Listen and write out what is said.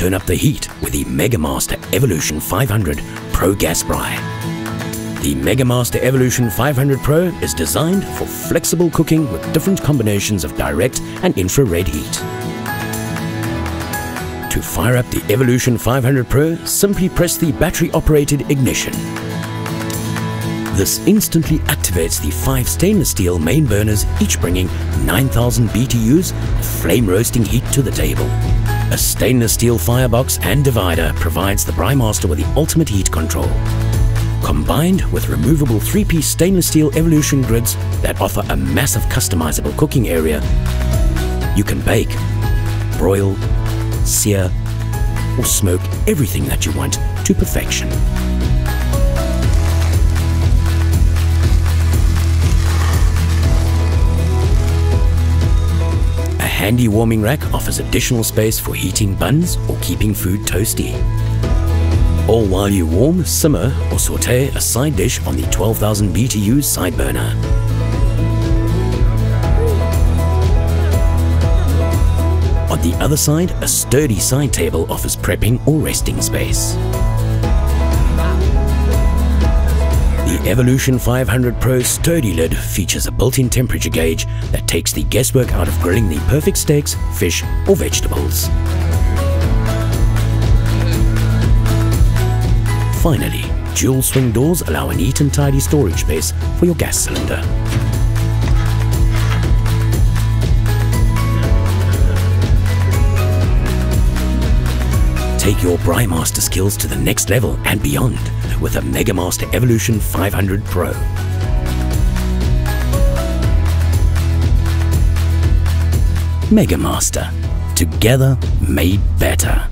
turn up the heat with the Megamaster Evolution 500 Pro Gas Braai. The Megamaster Evolution 500 Pro is designed for flexible cooking with different combinations of direct and infrared heat. To fire up the Evolution 500 Pro, simply press the battery-operated ignition. This instantly activates the 5 stainless steel main burners, each bringing 9,000 BTUs of flame roasting heat to the table. A stainless steel firebox and divider provides the Braaimaster with the ultimate heat control. Combined with removable 3-piece stainless steel Evolution grids that offer a massive customizable cooking area, you can bake, broil, sear, or smoke everything that you want to perfection. A handy warming rack offers additional space for heating buns or keeping food toasty. All while you warm, simmer or saute a side dish on the 12,000 BTU side burner. On the other side, a sturdy side table offers prepping or resting space. The Evolution 500 Pro sturdy lid features a built-in temperature gauge that takes the guesswork out of grilling the perfect steaks, fish or vegetables. Finally, dual swing doors allow a neat and tidy storage space for your gas cylinder. Take your Braaimaster skills to the next level and beyond with a Megamaster Evolution 500 Pro. Megamaster, together made better.